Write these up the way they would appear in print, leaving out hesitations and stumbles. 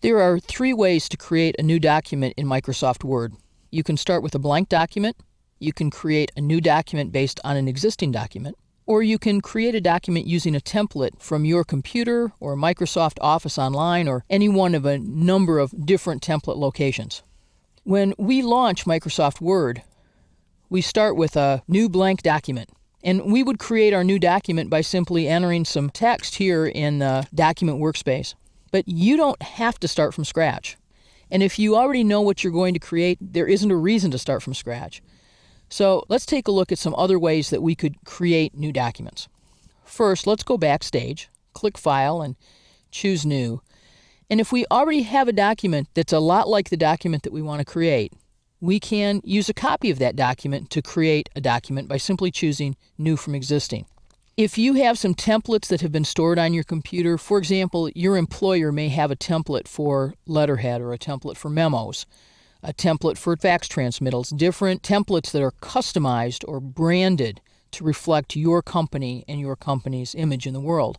There are 3 ways to create a new document in Microsoft Word. You can start with a blank document, you can create a new document based on an existing document, or you can create a document using a template from your computer or Microsoft Office Online or any one of a number of different template locations. When we launch Microsoft Word, we start with a new blank document. And we would create our new document by simply entering some text here in the document workspace. But you don't have to start from scratch. And if you already know what you're going to create, there isn't a reason to start from scratch. So let's take a look at some other ways that we could create new documents. First, let's go backstage, click File, and choose New. And if we already have a document that's a lot like the document that we want to create, we can use a copy of that document to create a document by simply choosing New from Existing. If you have some templates that have been stored on your computer, for example, your employer may have a template for letterhead or a template for memos, a template for fax transmittals, different templates that are customized or branded to reflect your company and your company's image in the world.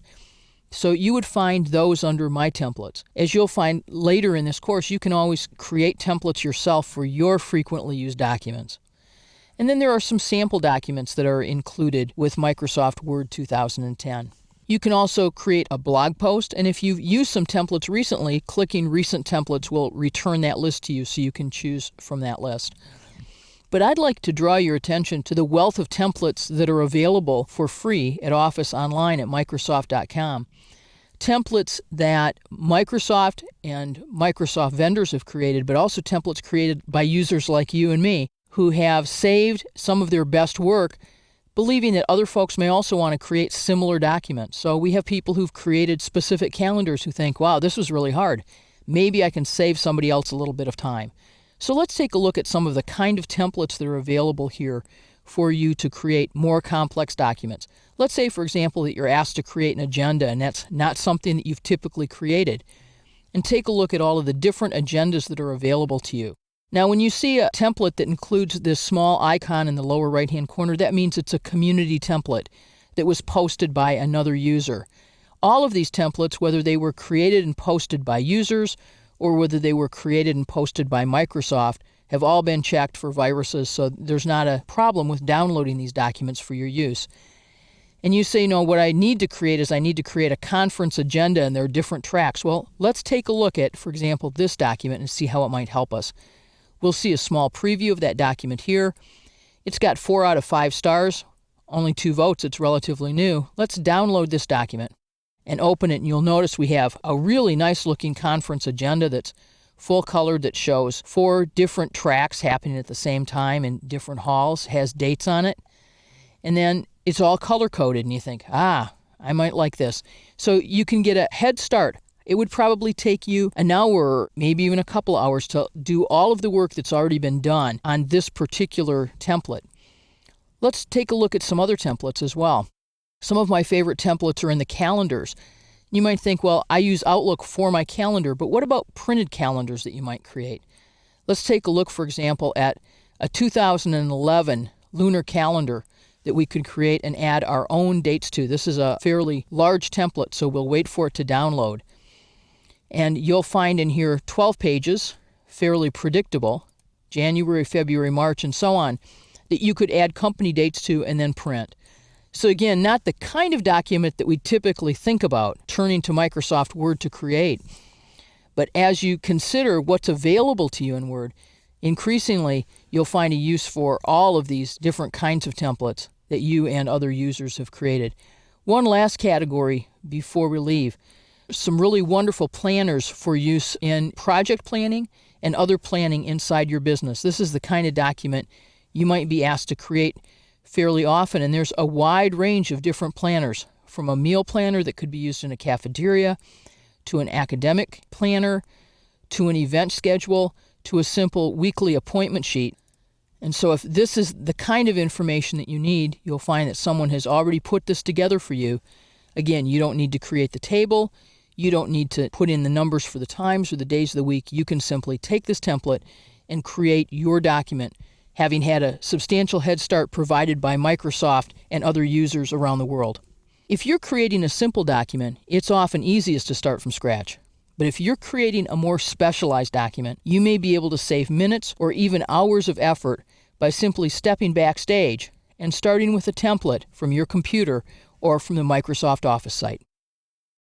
So you would find those under My Templates. As you'll find later in this course, you can always create templates yourself for your frequently used documents. And then there are some sample documents that are included with Microsoft Word 2010. You can also create a blog post, and if you've used some templates recently, clicking Recent Templates will return that list to you so you can choose from that list. But I'd like to draw your attention to the wealth of templates that are available for free at Office Online at Microsoft.com. Templates that Microsoft and Microsoft vendors have created, but also templates created by users like you and me who have saved some of their best work, believing that other folks may also want to create similar documents. So we have people who've created specific calendars who think, wow, this was really hard. Maybe I can save somebody else a little bit of time. So let's take a look at some of the kind of templates that are available here for you to create more complex documents. Let's say, for example, that you're asked to create an agenda and that's not something that you've typically created. And take a look at all of the different agendas that are available to you. Now, when you see a template that includes this small icon in the lower right-hand corner, that means it's a community template that was posted by another user. All of these templates, whether they were created and posted by users or whether they were created and posted by Microsoft, have all been checked for viruses, so there's not a problem with downloading these documents for your use. And you say, no, what I need to create is I need to create a conference agenda and there are different tracks. Well, let's take a look at, for example, this document and see how it might help us. We'll see a small preview of that document here. It's got 4 out of 5 stars, only 2 votes, it's relatively new. Let's download this document and open it, and you'll notice we have a really nice looking conference agenda that's full colored, that shows 4 different tracks happening at the same time in different halls, has dates on it, and then it's all color coded, and you think, I might like this. So you can get a head start. It would probably take you an hour, maybe even a couple hours to do all of the work that's already been done on this particular template. Let's take a look at some other templates as well. Some of my favorite templates are in the calendars. You might think, well, I use Outlook for my calendar, but what about printed calendars that you might create? Let's take a look, for example, at a 2011 lunar calendar that we could create and add our own dates to. This is a fairly large template, so we'll wait for it to download. And you'll find in here 12 pages, fairly predictable, January, February, March, and so on, that you could add company dates to and then print. So again, not the kind of document that we typically think about turning to Microsoft Word to create. But as you consider what's available to you in Word, increasingly you'll find a use for all of these different kinds of templates that you and other users have created. One last category before we leave. Some really wonderful planners for use in project planning and other planning inside your business. This is the kind of document you might be asked to create fairly often, and there's a wide range of different planners, from a meal planner that could be used in a cafeteria, to an academic planner, to an event schedule, to a simple weekly appointment sheet. And so if this is the kind of information that you need, you'll find that someone has already put this together for you. Again, you don't need to create the table. You don't need to put in the numbers for the times or the days of the week. You can simply take this template and create your document, having had a substantial head start provided by Microsoft and other users around the world. If you're creating a simple document, it's often easiest to start from scratch. But if you're creating a more specialized document, you may be able to save minutes or even hours of effort by simply stepping backstage and starting with a template from your computer or from the Microsoft Office site.